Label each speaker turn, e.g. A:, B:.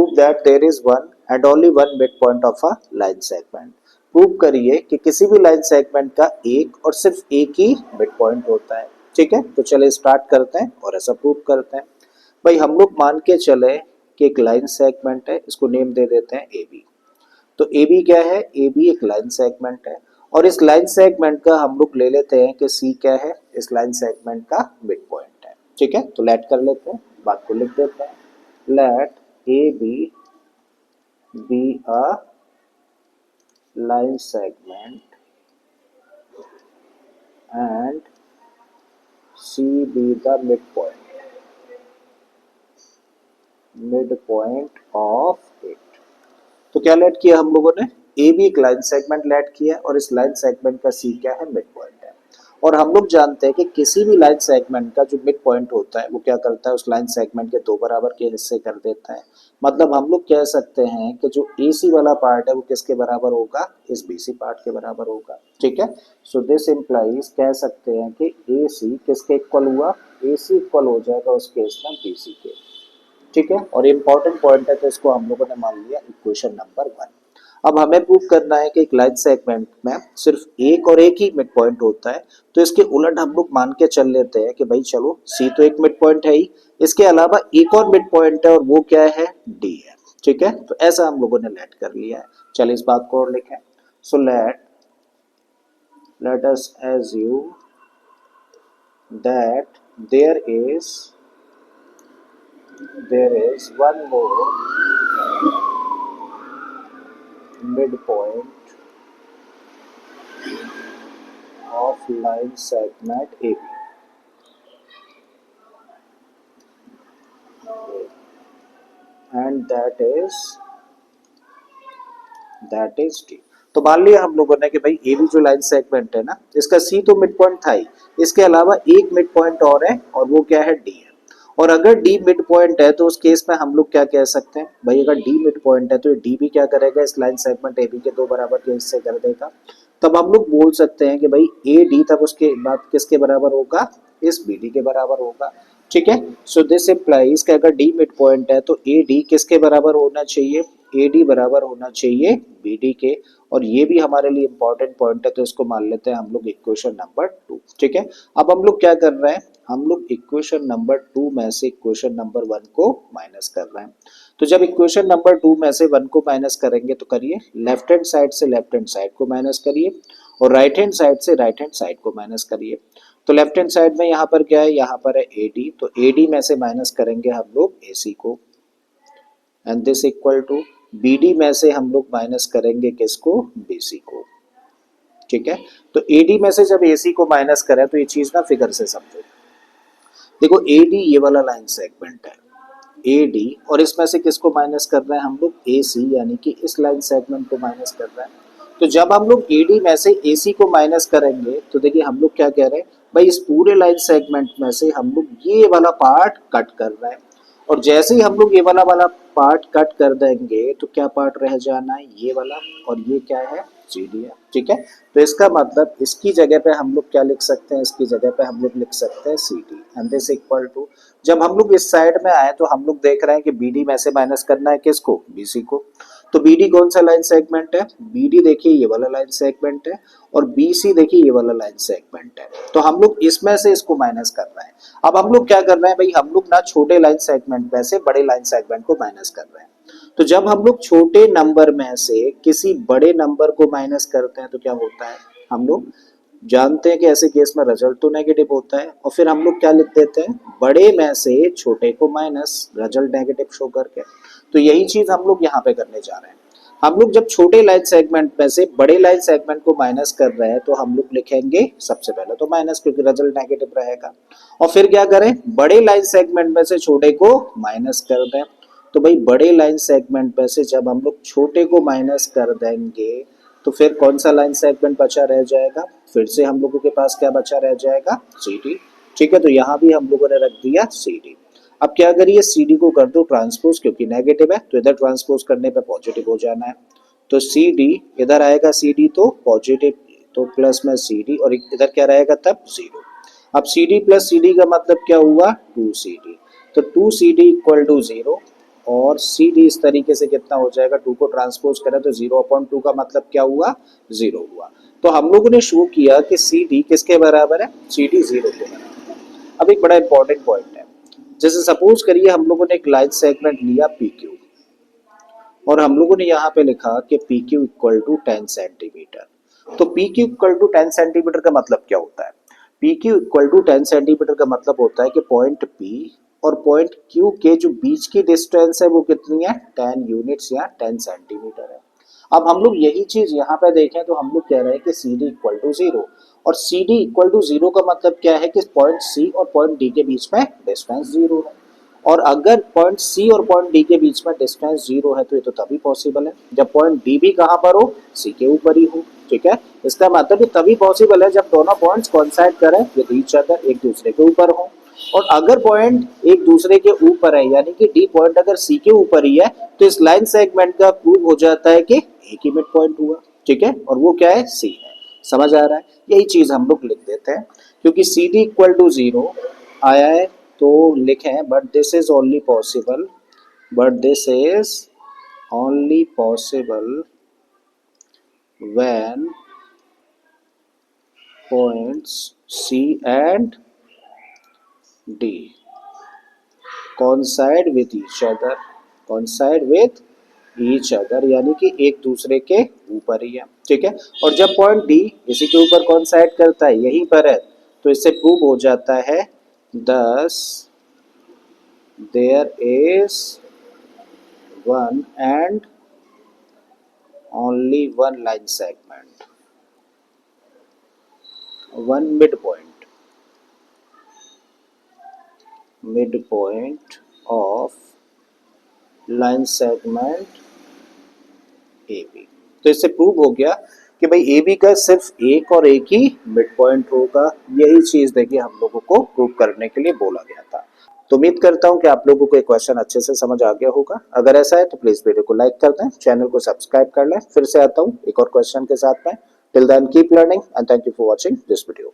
A: Prove that there is one and only one mid point of a line segment. Prove करिए कि किसी भी line segment का एक और सिर्फ एक ही मिड पॉइंट होता है। ठीक है, तो चलिए स्टार्ट करते हैं और ऐसा प्रूव करते हैं। भाई हम लोग मान के चले कि एक लाइन सेगमेंट है, इसको नेम दे देते हैं ए बी। तो ए बी क्या है, ए बी एक लाइन सेगमेंट है और इस लाइन सेगमेंट का हम लोग ले लेते हैं कि सी क्या है, इस लाइन सेगमेंट का मिड पॉइंट है। ठीक है, तो लेट कर लेते हैं, बात को लिख देते हैं। Let A B be a line segment and C be the midpoint of it। तो क्या लेट किया हम लोगों ने, ए बी एक लाइन सेगमेंट लेट किया और इस लाइन सेगमेंट का सी क्या है, मिड पॉइंट है। और हम लोग जानते हैं कि किसी भी लाइन सेगमेंट का जो मिड पॉइंट होता है वो क्या करता है, उस लाइन सेगमेंट के दो बराबर के हिस्से कर देता है। मतलब हम लोग कह सकते हैं कि जो ए सी वाला पार्ट है वो किसके बराबर होगा, इस बी सी पार्ट के बराबर होगा। ठीक है, सो दिस इम्प्लाइज कह सकते हैं कि ए सी किसके इक्वल हुआ, ए सी इक्वल हो जाएगा उस केस में बी सी के। ठीक है, और इम्पॉर्टेंट पॉइंट है तो इसको हम लोगों ने मान लिया इक्वेशन नंबर 1। अब हमें प्रूव करना है कि एक लाइन सेगमेंट में सिर्फ एक और एक ही मिड पॉइंट होता है। तो इसके उलट हम लोग मान के चल लेते हैं कि भाई चलो सी तो एक मिड पॉइंट है ही, इसके अलावा एक और मिड पॉइंट है और वो क्या है, डी है। ठीक है, तो ऐसा हम लोगों ने लेट कर लिया है। चलिए इस बात को और लिखें। So let us assume that there is one more midpoint of line segment AB and that is D। तो मान लिया हम लोगों ने कि भाई ए बी जो लाइन सेगमेंट है ना, इसका सी तो मिड पॉइंट था ही, इसके अलावा एक मिड पॉइंट और है और वो क्या है, डी है। और अगर डी मिड पॉइंट है तो उस केस में हम लोग क्या कह सकते हैं, भाई अगर डी मिड पॉइंट है तो डी भी क्या करेगा, इस लाइन सेगमेंट ए बी के दो बराबर के हिस्से कर देगा। तब हम लोग बोल सकते हैं कि भाई ए डी तब उसके बाद किसके बराबर होगा, इस बी डी के बराबर होगा। ठीक है, सो दिस इम्प्लाइज कि अगर डी मिड पॉइंट है तो ए डी किसके बराबर होना चाहिए, ए डी बराबर होना चाहिए बी डी के। और ये भी हमारे लिए इंपॉर्टेंट पॉइंट है तो इसको मान लेते हैं हम लोग इक्वेशन नंबर 2। ठीक है, अब हम लोग क्या कर रहे हैं, हम लोग इक्वेशन नंबर 2 में से इक्वेशन नंबर 1 को माइनस कर रहे हैं। तो जब इक्वेशन नंबर 2 में से 1 को माइनस करेंगे तो करिए, लेफ्ट हैंड साइड से लेफ्ट हैंड साइड को माइनस करिए और राइट हैंड साइड से राइट हैंड साइड को माइनस करिए। तो लेफ्ट हैंड साइड में यहाँ पर क्या है, यहाँ पर है ए डी, तो ए डी में से माइनस करेंगे हम लोग ए सी को and this equal to B D में से हम लोग माइनस करेंगे किसको, बी सी को। ठीक है, तो ए डी में से जब ए सी को माइनस करें तो ये चीज ना फिगर से समझो। देखो ए डी ये वाला लाइन सेगमेंट है ए डी, और इसमें से किसको माइनस कर रहे हैं हम लोग, ए सी, यानी कि इस लाइन सेगमेंट को माइनस कर रहे हैं। तो जब हम लोग ए डी में से ए सी को माइनस करेंगे तो देखिए हम लोग क्या कह रहे हैं, भाई इस पूरे लाइन सेगमेंट में से हम लोग ये वाला पार्ट कट कर रहे हैं। और जैसे ही हम लोग ये वाला पार्ट कट कर देंगे तो क्या पार्ट रह जाना है, ये वाला, और ये क्या है, सी डी है। ठीक है, तो इसका मतलब इसकी जगह पे हम लोग क्या लिख सकते हैं, इसकी जगह पे हम लोग लिख सकते हैं C D and this equal to, जब हम लोग इस साइड में आए तो हम लोग देख रहे हैं कि बी डी में से माइनस करना है किसको, बी सी को। तो बी डी कौन सा लाइन सेगमेंट है, बी डी देखिए ये वाला लाइन सेगमेंट है और बी सी देखिए ये वाला लाइन सेगमेंट है। तो हम लोग इसमें से इसको माइनस कर रहे हैं। अब हम लोग क्या कर रहे हैं, भाई हम लोग ना छोटे लाइन सेगमेंट में से बड़े लाइन सेगमेंट को माइनस कर रहे हैं। तो जब हम लोग छोटे नंबर में से किसी बड़े नंबर को माइनस करते हैं तो क्या होता है, हम लोग जानते हैं कि ऐसे केस में रिजल्ट तो नेगेटिव होता है। और फिर हम लोग क्या लिख देते हैं, बड़े में से छोटे को माइनस, रिजल्ट नेगेटिव शो करके। तो यही चीज हम लोग यहाँ पे करने जा रहे हैं। हम लोग जब छोटे लाइन सेगमेंट में से बड़े लाइन सेगमेंट को माइनस कर रहे हैं तो हम लोग लिखेंगे सबसे पहले तो माइनस, क्योंकि रिजल्ट नेगेटिव रहेगा। और फिर क्या करें, बड़े लाइन सेगमेंट में से छोटे को माइनस कर दें। तो भाई बड़े लाइन सेगमेंट में से जब हम लोग छोटे को माइनस कर देंगे तो फिर कौन सा लाइन सेगमेंट बचा रह जाएगा, फिर से हम लोगों के पास क्या बचा रह जाएगा, सी डी। ठीक है, तो यहाँ भी हम लोगों ने रख दिया सी डी। अब क्या करिए, सी डी को कर दो ट्रांसपोज, क्योंकि नेगेटिव है तो इधर ट्रांसपोज करने पे पॉजिटिव हो जाना है। तो सी डी इधर आएगा, सी डी तो पॉजिटिव, तो प्लस में सी डी, और इधर क्या रहेगा तब, जीरो। अब C D plus C D का मतलब क्या हुआ, टू सी डी। तो two C D equal to zero और सी डी इस तरीके से कितना हो जाएगा, 2 को ट्रांसपोज करें तो 0/2 का मतलब क्या हुआ, 0 हुआ। तो हम लोगों ने शो किया कि सी डी किसके बराबर है, सी डी 0 के बराबर है। अब एक बड़ा इंपॉर्टेंट पॉइंट है, जैसे सपोज करिए हम लोगों ने एक लाइन सेगमेंट लिया पी क्यू और हम लोगों ने यहाँ पे लिखा कि P Q equal to 10 centimetre. तो P Q equal to 10 centimetre का मतलब क्या होता है, P Q equal to 10 centimetre का मतलब होता है कि पॉइंट पी और पॉइंट क्यू के जो बीच की डिस्टेंस है वो कितनी है, 10 यूनिट्स या 10 सेंटीमीटर है। अब हम लोग यही चीज यहाँ पे देखें तो हम लोग कह रहे हैं कि सी डी इक्वल टू 0, और सी डी इक्वल टू 0 का मतलब क्या है कि पॉइंट सी और पॉइंट डी के बीच में डिस्टेंस 0 है। और अगर पॉइंट सी और पॉइंट डी के बीच में डिस्टेंस 0 है तो ये तो तभी पॉसिबल है जब पॉइंट डी भी कहाँ पर हो, सी के ऊपर ही हो। ठीक है, इसका मतलब ये तभी पॉसिबल है जब दोनों पॉइंट्स कोइंसाइड करें विद ईच अदर, एक दूसरे के ऊपर हो। और अगर पॉइंट एक दूसरे के ऊपर है यानी कि डी पॉइंट अगर सी के ऊपर ही है तो इस लाइन सेगमेंट का प्रूव हो जाता है कि एक ही मिड पॉइंट हुआ। ठीक है, और वो क्या है, सी है। समझ आ रहा है, यही चीज हम लोग लिख देते हैं क्योंकि सी डी इक्वल टू 0 आया है तो लिखें but this is only possible, but this is only possible when points C and D coincide with each other, coincide with each other यानी कि एक दूसरे के ऊपर ही है। ठीक है, और जब पॉइंट D इसी के ऊपर coincide करता है, यहीं पर है, तो इससे प्रूव हो जाता है thus there is one and only one line segment, one midpoint of line segment AB। तो इससे प्रूव हो गया कि भाई AB का सिर्फ एक और एक ही मिड पॉइंट होगा। यही चीज देखिए हम लोगों को प्रूव करने के लिए बोला गया था। तो उम्मीद करता हूं कि आप लोगों को ये क्वेश्चन अच्छे से समझ आ गया होगा। अगर ऐसा है तो प्लीज वीडियो को लाइक कर दें, चैनल को सब्सक्राइब कर लें। फिर से आता हूं एक और क्वेश्चन के साथ में। Till then keep learning and thank you for watching this video.